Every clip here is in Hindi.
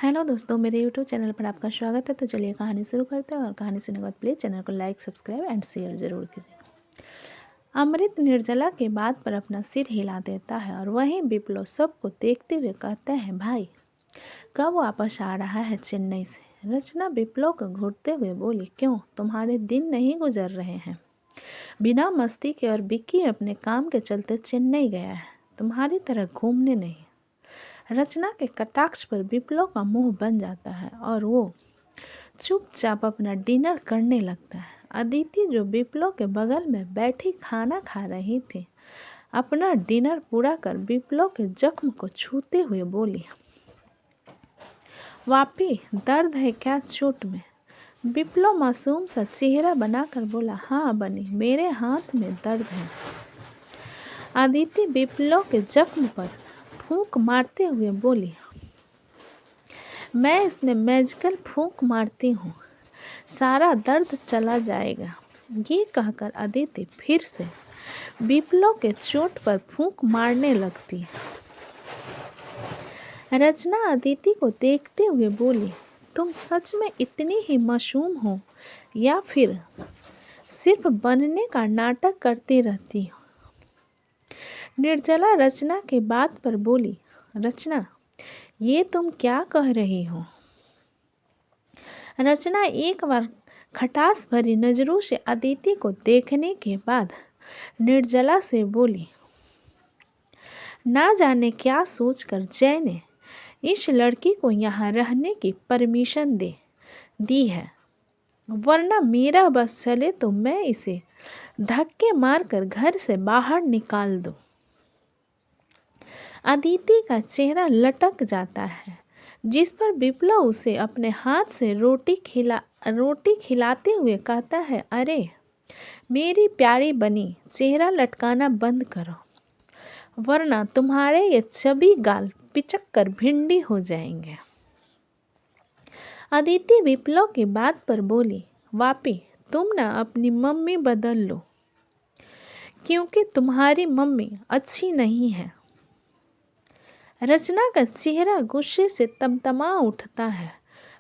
हेलो दोस्तों, मेरे यूट्यूब चैनल पर आपका स्वागत है। तो चलिए कहानी शुरू करते हैं और कहानी सुनने के बाद प्लीज़ चैनल को लाइक, सब्सक्राइब एंड शेयर ज़रूर कीजिए। अमृत निर्जला के बात पर अपना सिर हिला देता है और वहीं विप्लव सबको देखते हुए कहते हैं, भाई कब वापस आ रहा है चेन्नई से? रचना विप्लव को घूरते हुए बोली, क्यों, तुम्हारे दिन नहीं गुजर रहे हैं? बिना मस्ती के? और विक्की अपने काम के चलते चेन्नई गया है, तुम्हारी तरह घूमने नहीं। रचना के कटाक्ष पर विप्लव का मुंह बन जाता है और वो चुपचाप अपना डिनर करने लगता है। अदिति, जो विप्लव के बगल में बैठी खाना खा रही थी, अपना डिनर पूरा कर विप्लव के जख्म को छूते हुए बोली, वापी, दर्द है क्या चोट में? विप्लव मासूम सा चेहरा बनाकर बोला, हाँ बनी, मेरे हाथ में दर्द है। अदिति विप्लव के जख्म पर फूंक मारते हुए बोली, मैं इसमें मैजिकल फूंक मारती हूँ, सारा दर्द चला जाएगा। ये कहकर अदिति फिर से विप्लव के चोट पर फूंक मारने लगती है। रचना अदिति को देखते हुए बोली, तुम सच में इतनी ही मासूम हो या फिर सिर्फ बनने का नाटक करती रहती हो? निर्जला रचना के बात पर बोली, रचना ये तुम क्या कह रही हो? रचना एक बार खटास भरी नजरों से अदिति को देखने के बाद निर्जला से बोली, ना जाने क्या सोचकर जय ने इस लड़की को यहाँ रहने की परमिशन दी है, वरना मेरा बस चले तो मैं इसे धक्के मारकर घर से बाहर निकाल दूं। अदिति का चेहरा लटक जाता है, जिस पर विप्लव उसे अपने हाथ से रोटी खिलाते हुए कहता है, अरे मेरी प्यारी बनी, चेहरा लटकाना बंद करो, वरना तुम्हारे ये चबी गाल पिचक कर भिंडी हो जाएंगे। अदिति विप्लव की बात पर बोली, वापी, तुम ना अपनी मम्मी बदल लो, क्योंकि तुम्हारी मम्मी अच्छी नहीं है। रचना का चेहरा गुस्से से तमतमा उठता है।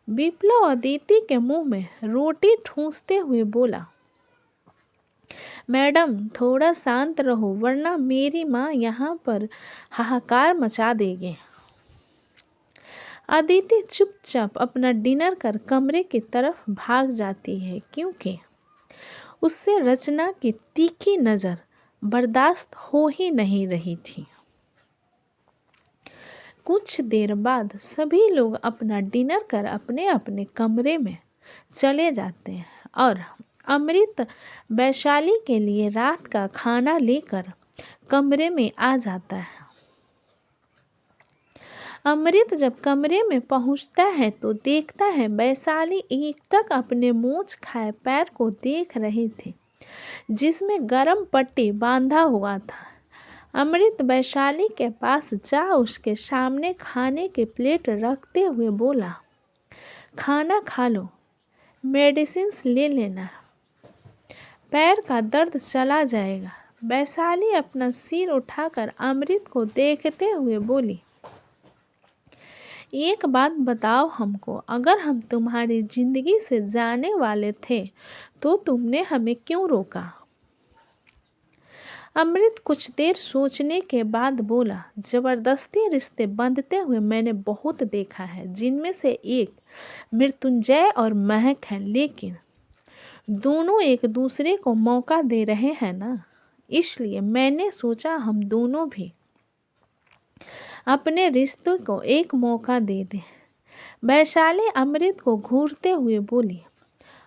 विप्लव अदिति के मुंह में रोटी ठूंसते हुए बोला, मैडम थोड़ा शांत रहो, वरना मेरी माँ यहाँ पर हाहाकार मचा देगी। अदिति चुपचाप अपना डिनर कर कमरे की तरफ भाग जाती है, क्योंकि उससे रचना की तीखी नज़र बर्दाश्त हो ही नहीं रही थी। कुछ देर बाद सभी लोग अपना डिनर कर अपने अपने कमरे में चले जाते हैं और अमृत वैशाली के लिए रात का खाना लेकर कमरे में आ जाता है। अमृत जब कमरे में पहुंचता है तो देखता है वैशाली एकटक अपने मूंछ खाए पैर को देख रही थी, जिसमें गरम पट्टी बांधा हुआ था। अमृत वैशाली के पास जा उसके सामने खाने की प्लेट रखते हुए बोला, खाना खा लो, मेडिसिन्स ले लेना, पैर का दर्द चला जाएगा। वैशाली अपना सिर उठाकर अमृत को देखते हुए बोली, एक बात बताओ हमको, अगर हम तुम्हारी जिंदगी से जाने वाले थे तो तुमने हमें क्यों रोका? अमृत कुछ देर सोचने के बाद बोला, जबरदस्ती रिश्ते बंधते हुए मैंने बहुत देखा है, जिनमें से एक मृत्युंजय और महक है, लेकिन दोनों एक दूसरे को मौका दे रहे हैं ना, इसलिए मैंने सोचा हम दोनों भी अपने रिश्ते को एक मौका दे दें। वैशाली अमृत को घूरते हुए बोली,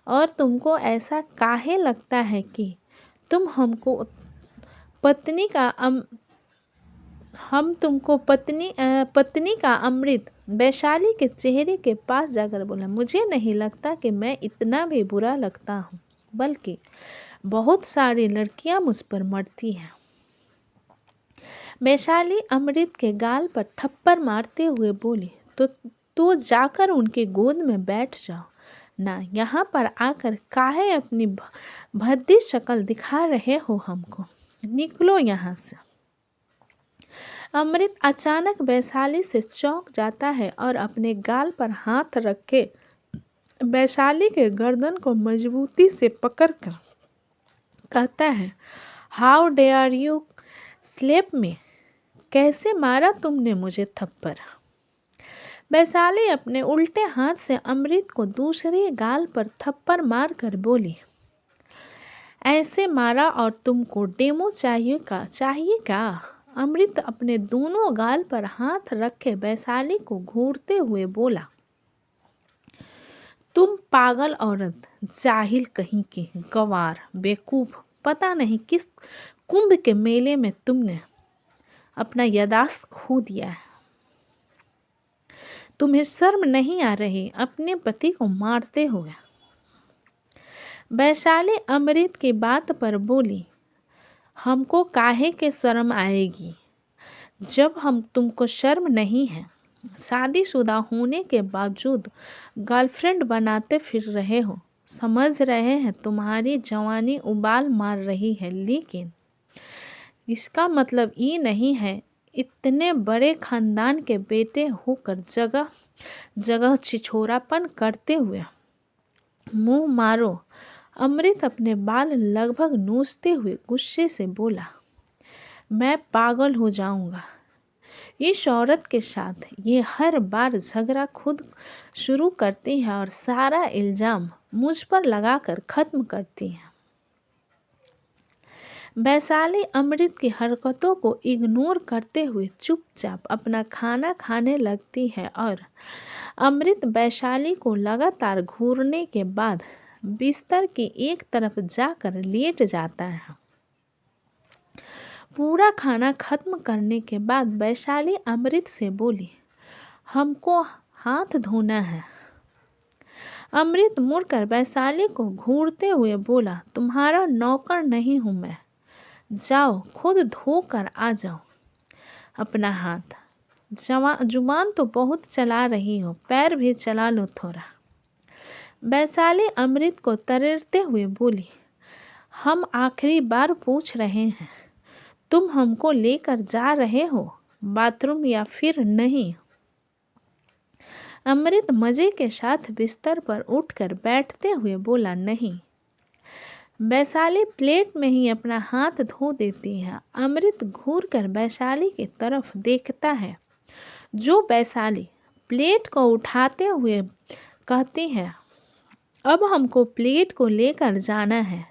और तुमको ऐसा काहे लगता है कि तुम हमको पत्नी का हम तुमको पत्नी का? अमृत वैशाली के चेहरे के पास जाकर बोला, मुझे नहीं लगता कि मैं इतना भी बुरा लगता हूँ, बल्कि बहुत सारी लड़कियाँ मुझ पर मरती हैं। वैशाली अमृत के गाल पर थप्पड़ मारते हुए बोली, तो जाकर उनके गोद में बैठ जाओ ना, यहाँ पर आकर काहे अपनी भद्दी शक्ल दिखा रहे हो हमको, निकलो यहाँ से। अमृत अचानक वैशाली से चौंक जाता है और अपने गाल पर हाथ रखे वैशाली के गर्दन को मजबूती से पकड़कर कहता है, हाउ डेयर यू स्लेप में, कैसे मारा तुमने मुझे थप्पड़। वैशाली अपने उल्टे हाथ से अमृत को दूसरे गाल पर थप्पड़ मारकर बोली, ऐसे मारा और तुमको डेमो चाहिए क्या। अमृत अपने दोनों गाल पर हाथ रखे वैशाली को घूरते हुए बोला, तुम पागल औरत, जाहिल कहीं की, गवार, बेवकूफ, पता नहीं किस कुंभ के मेले में तुमने अपना याददाश्त खो दिया है। तुम्हें शर्म नहीं आ रही अपने पति को मारते हुए। वैशाली अमृत की बात पर बोली, हमको काहे के शर्म आएगी जब हम तुमको शर्म नहीं है। शादीशुदा होने के बावजूद गर्लफ्रेंड बनाते फिर रहे हो। समझ रहे हैं तुम्हारी जवानी उबाल मार रही है, लेकिन इसका मतलब ये नहीं है इतने बड़े खानदान के बेटे होकर जगह जगह छिछोरापन करते हुए मुंह मारो। अमृत अपने बाल लगभग नोचते हुए गुस्से से बोला, मैं पागल हो जाऊंगा। इस औरत के साथ ये हर बार झगड़ा खुद शुरू करती है और सारा इल्ज़ाम मुझ पर लगाकर ख़त्म करती है। वैशाली अमृत की हरकतों को इग्नोर करते हुए चुपचाप अपना खाना खाने लगती है और अमृत वैशाली को लगातार घूरने के बाद बिस्तर की एक तरफ जाकर लेट जाता है। पूरा खाना खत्म करने के बाद वैशाली अमृत से बोली, हमको हाथ धोना है। अमृत मुड़कर वैशाली को घूरते हुए बोला, तुम्हारा नौकर नहीं हूँ मैं, जाओ खुद धोकर आ जाओ अपना हाथ। जुबान तो बहुत चला रही हो, पैर भी चला लो थोड़ा। वैशाली अमृत को तरेरते हुए बोली, हम आखिरी बार पूछ रहे हैं, तुम हमको लेकर जा रहे हो बाथरूम या फिर नहीं। अमृत मजे के साथ बिस्तर पर उठकर बैठते हुए बोला, नहीं। वैशाली प्लेट में ही अपना हाथ धो देती है। अमृत घूर कर वैशाली की तरफ देखता है, जो वैशाली प्लेट को उठाते हुए कहती है, अब हमको प्लेट को लेकर जाना है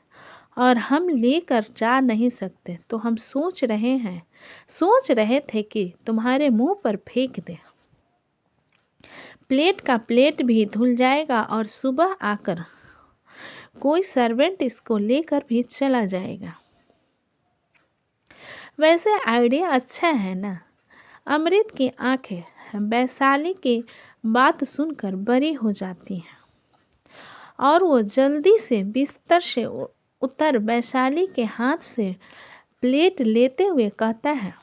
और हम लेकर जा नहीं सकते, तो हम सोच रहे थे कि तुम्हारे मुंह पर फेंक दें। प्लेट का प्लेट भी धुल जाएगा और सुबह आकर कोई सर्वेंट इसको लेकर भी चला जाएगा। वैसे आइडिया अच्छा है ना। अमृत की आंखें वैशाली की बात सुनकर बड़ी हो जाती हैं और वो जल्दी से बिस्तर से उतर वैशाली के हाथ से प्लेट लेते हुए कहता है,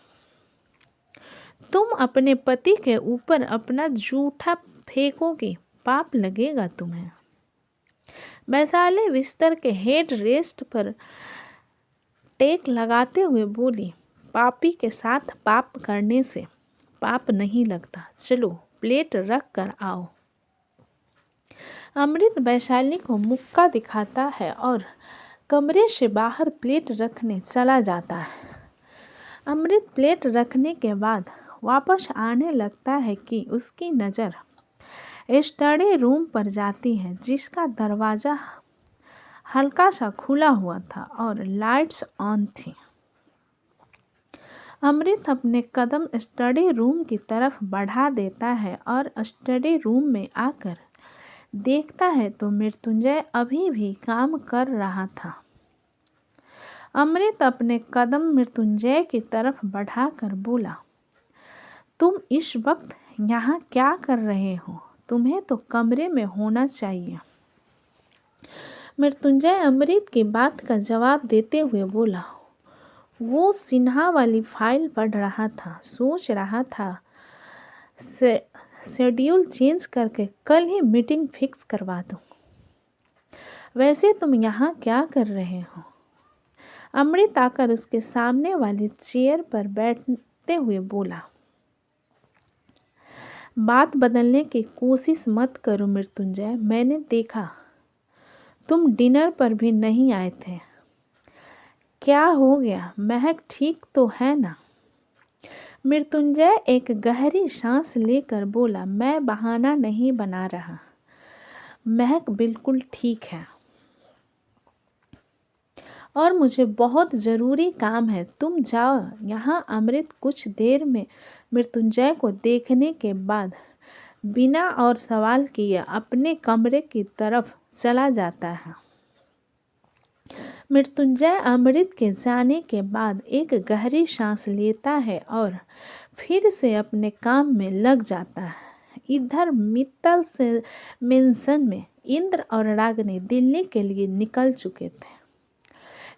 तुम अपने पति के ऊपर अपना जूठा फेंकोगी, पाप लगेगा तुम्हें। वैशाली बिस्तर के हेड रेस्ट पर टेक लगाते हुए बोली, पापी के साथ पाप करने से पाप नहीं लगता, चलो प्लेट रख कर आओ। अमृत वैशाली को मुक्का दिखाता है और कमरे से बाहर प्लेट रखने चला जाता है। अमृत प्लेट रखने के बाद वापस आने लगता है कि उसकी नज़र स्टडी रूम पर जाती है, जिसका दरवाज़ा हल्का सा खुला हुआ था और लाइट्स ऑन थी। अमृत अपने कदम स्टडी रूम की तरफ बढ़ा देता है और स्टडी रूम में आकर देखता है तो मृत्युंजय अभी भी काम कर रहा था। अमृत अपने कदम मृत्युंजय की तरफ बढ़ाकर बोला, तुम इस वक्त यहाँ क्या कर रहे हो? तुम्हें तो कमरे में होना चाहिए। मृत्युंजय अमृत की बात का जवाब देते हुए बोला, वो सिन्हा वाली फाइल पढ़ रहा था, सोच रहा था शेड्यूल चेंज करके कल ही मीटिंग फिक्स करवा दूं। वैसे तुम यहाँ क्या कर रहे हो? अमृत आकर उसके सामने वाली चेयर पर देखते हुए बोला, बात बदलने की कोशिश मत करो मृत्युंजय। मैंने देखा तुम डिनर पर भी नहीं आए थे। क्या हो गया? महक ठीक तो है ना? मृत्युंजय एक गहरी सांस लेकर बोला, मैं बहाना नहीं बना रहा। महक बिल्कुल ठीक है और मुझे बहुत ज़रूरी काम है। तुम जाओ यहाँ। अमृत कुछ देर में मृत्युंजय को देखने के बाद बिना और सवाल किए अपने कमरे की तरफ चला जाता है। मृत्युंजय अमृत के जाने के बाद एक गहरी सांस लेता है और फिर से अपने काम में लग जाता है। इधर मित्तल से मेंशन में इंद्र और रागिनी दिल्ली के लिए निकल चुके थे।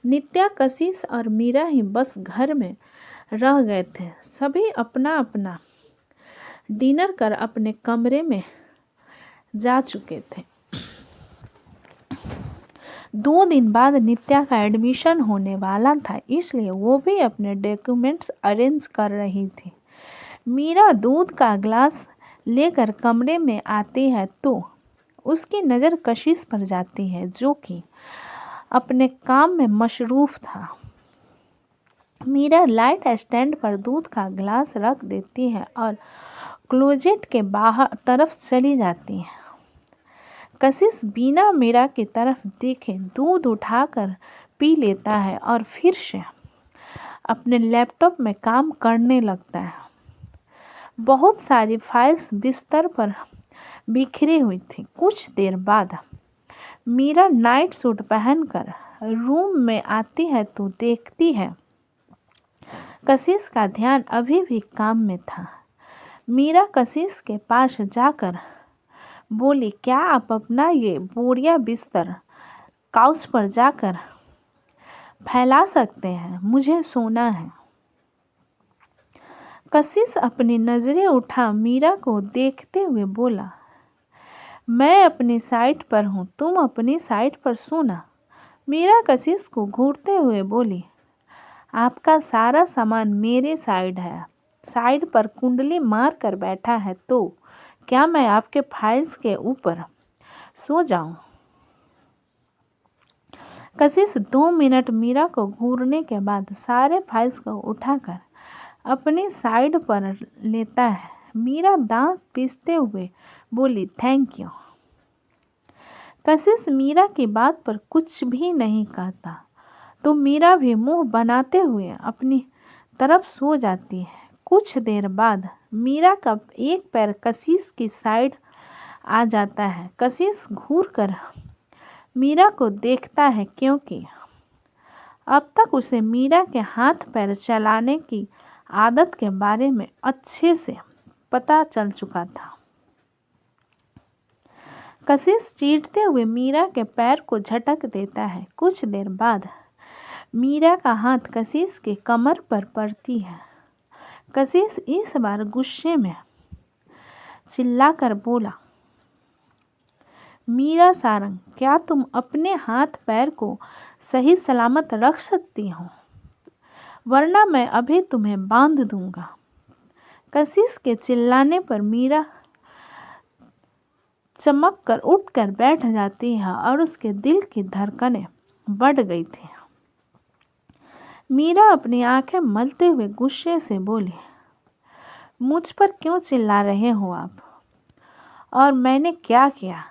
नित्या, कशिश और मीरा ही बस घर में रह गए थे। सभी अपना अपना डिनर कर अपने कमरे में जा चुके थे। 2 दिन बाद नित्या का एडमिशन होने वाला था, इसलिए वो भी अपने डॉक्यूमेंट्स अरेंज कर रही थी। मीरा दूध का ग्लास लेकर कमरे में आती है तो उसकी नज़र कशिश पर जाती है, जो कि अपने काम में मशरूफ़ था। मीरा लाइट स्टैंड पर दूध का ग्लास रख देती है और क्लोजेट के बाहर तरफ चली जाती है। कशिश बिना मीरा की तरफ देखे दूध उठाकर पी लेता है और फिर से अपने लैपटॉप में काम करने लगता है। बहुत सारी फाइल्स बिस्तर पर बिखरी हुई थी। कुछ देर बाद मीरा नाइट सूट पहनकर रूम में आती है तो देखती है कशिश का ध्यान अभी भी काम में था। मीरा कशिश के पास जाकर बोली, क्या आप अपना ये बोरिया बिस्तर काउच पर जाकर फैला सकते हैं? मुझे सोना है। कशिश अपनी नज़रें उठा मीरा को देखते हुए बोला, मैं अपनी साइड पर हूँ, तुम अपनी साइड पर सोना। मीरा कशिश को घूरते हुए बोली, आपका सारा सामान मेरे साइड पर कुंडली मार कर बैठा है, तो क्या मैं आपके फाइल्स के ऊपर सो जाऊं? कशिश 2 मिनट मीरा को घूरने के बाद सारे फाइल्स को उठाकर अपनी साइड पर लेता है। मीरा दांत पीसते हुए बोली, थैंक यू। कशिश मीरा की बात पर कुछ भी नहीं कहता तो मीरा भी मुंह बनाते हुए अपनी तरफ सो जाती है। कुछ देर बाद मीरा का एक पैर कशिश की साइड आ जाता है। कशिश घूरकर मीरा को देखता है क्योंकि अब तक उसे मीरा के हाथ पैर चलाने की आदत के बारे में अच्छे से पता चल चुका था। कशिश चीरते हुए मीरा के पैर को झटक देता है। कुछ देर बाद मीरा का हाथ कशिश के कमर पर पड़ती है। कशिश इस बार गुस्से में चिल्लाकर बोला, मीरा सारंग, क्या तुम अपने हाथ पैर को सही सलामत रख सकती हो? वरना मैं अभी तुम्हें बांध दूंगा। कशिश के चिल्लाने पर मीरा चमक कर उठकर बैठ जाती है और उसके दिल की धड़कनें बढ़ गई थी। मीरा अपनी आंखें मलते हुए गुस्से से बोली, मुझ पर क्यों चिल्ला रहे हो आप? और मैंने क्या किया?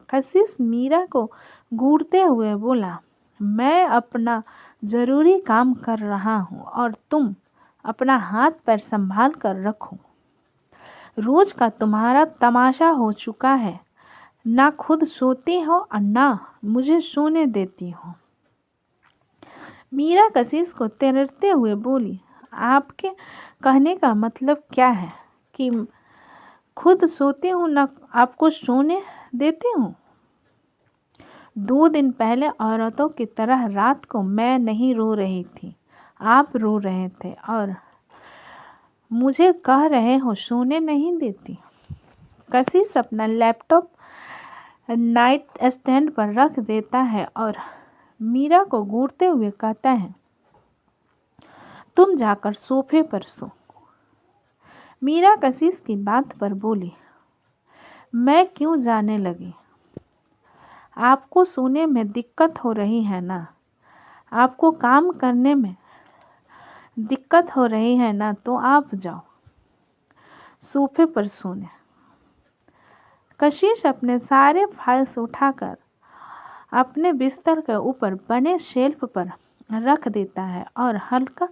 कशिश मीरा को घूरते हुए बोला, मैं अपना ज़रूरी काम कर रहा हूँ और तुम अपना हाथ पैर संभाल कर रखो। रोज का तुम्हारा तमाशा हो चुका है। ना खुद सोती हो और ना मुझे सोने देती हो। मीरा कशिश को तेरते हुए बोली, आपके कहने का मतलब क्या है कि खुद सोती हूँ ना आपको सोने देती हूँ? 2 दिन पहले औरतों की तरह रात को मैं नहीं रो रही थी, आप रो रहे थे और मुझे कह रहे हो सोने नहीं देती। कशिश अपना लैपटॉप नाइट स्टैंड पर रख देता है और मीरा को घूरते हुए कहता है, तुम जाकर सोफे पर सो। मीरा कशिश की बात पर बोली, मैं क्यों जाने लगी? आपको सोने में दिक्कत हो रही है ना? आपको काम करने में दिक्कत हो रही है ना? तो आप जाओ सोफे पर सोने। कशिश अपने सारे फाइल्स उठाकर अपने बिस्तर के ऊपर बने शेल्फ पर रख देता है और हल्का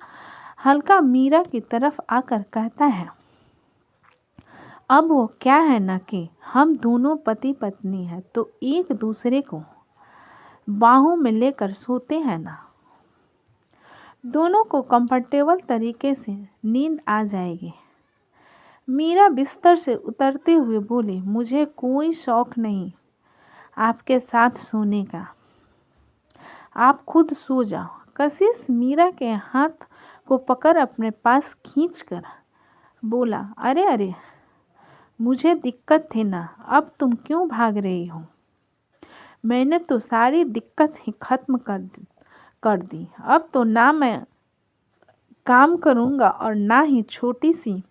हल्का मीरा की तरफ आकर कहता है, अब वो क्या है ना कि हम दोनों पति पत्नी हैं तो एक दूसरे को बाहों में लेकर सोते हैं ना। दोनों को कंफर्टेबल तरीके से नींद आ जाएगी। मीरा बिस्तर से उतरते हुए बोली, मुझे कोई शौक नहीं आपके साथ सोने का, आप खुद सो जाओ। कशिश मीरा के हाथ को पकड़ अपने पास खींचकर बोला, अरे अरे, मुझे दिक्कत थी ना, अब तुम क्यों भाग रही हो? मैंने तो सारी दिक्कत ही खत्म कर दी। अब तो ना मैं काम करूँगा और ना ही छोटी सी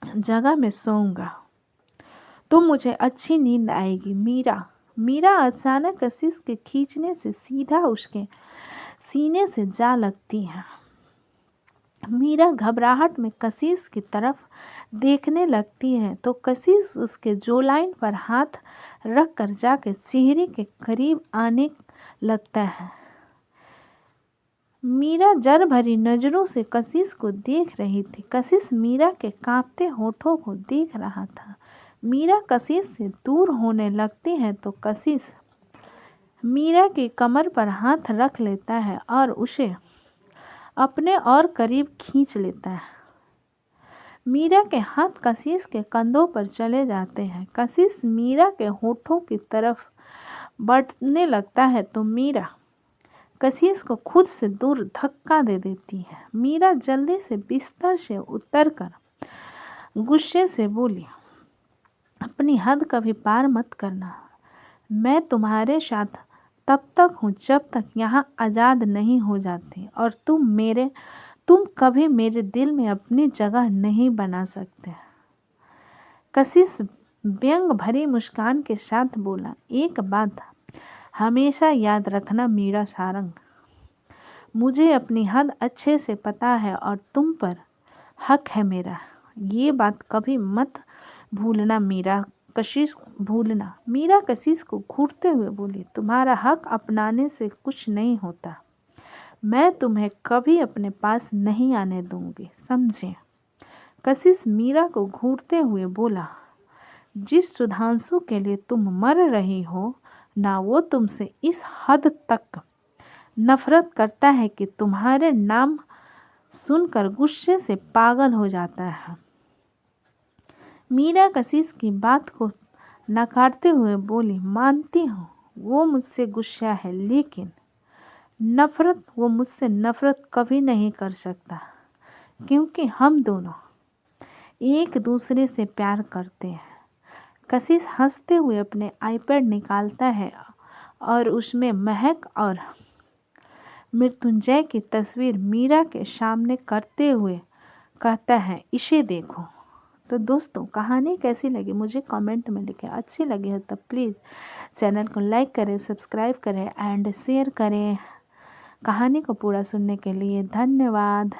जगह में सोऊंगा, तो मुझे अच्छी नींद आएगी। मीरा अचानक कशिश के खींचने से सीधा उसके सीने से जा लगती है। मीरा घबराहट में कशिश की तरफ देखने लगती है तो कशिश उसके जोलाइन पर हाथ रख कर जाकर चेहरे के करीब आने लगता है। मीरा जर भरी नज़रों से कशिश को देख रही थी। कशिश मीरा के कांपते होठों को देख रहा था। मीरा कशिश से दूर होने लगती है तो कशिश मीरा की कमर पर हाथ रख लेता है और उसे अपने और करीब खींच लेता है। मीरा के हाथ कशिश के कंधों पर चले जाते हैं। कशिश मीरा के होठों की तरफ बढ़ने लगता है तो मीरा कशिश को खुद से दूर धक्का दे देती है। मीरा जल्दी से बिस्तर से उतरकर गुस्से से बोली, अपनी हद कभी पार मत करना। मैं तुम्हारे साथ तब तक हूँ जब तक यहाँ आज़ाद नहीं हो जाती और तुम कभी मेरे दिल में अपनी जगह नहीं बना सकते। कशिश व्यंग भरी मुस्कान के साथ बोला, एक बात हमेशा याद रखना मीरा सारंग, मुझे अपनी हद अच्छे से पता है और तुम पर हक है मेरा, ये बात कभी मत भूलना मीरा कशिश को घूरते हुए बोली, तुम्हारा हक अपनाने से कुछ नहीं होता। मैं तुम्हें कभी अपने पास नहीं आने दूंगी, समझे? कशिश मीरा को घूरते हुए बोला, जिस सुधांशु के लिए तुम मर रही हो ना, वो तुमसे इस हद तक नफरत करता है कि तुम्हारे नाम सुनकर गुस्से से पागल हो जाता है। मीरा कशिश की बात को नकारते हुए बोली, मानती हूँ वो मुझसे गुस्सा है, लेकिन वो मुझसे नफरत कभी नहीं कर सकता, क्योंकि हम दोनों एक दूसरे से प्यार करते हैं। कशिश हंसते हुए अपने आईपैड निकालता है और उसमें महक और मृत्युंजय की तस्वीर मीरा के सामने करते हुए कहता है, इसे देखो। तो दोस्तों, कहानी कैसी लगी मुझे कमेंट में लिखें। अच्छी लगी हो तो प्लीज़ चैनल को लाइक करें, सब्सक्राइब करें एंड शेयर करें। कहानी को पूरा सुनने के लिए धन्यवाद।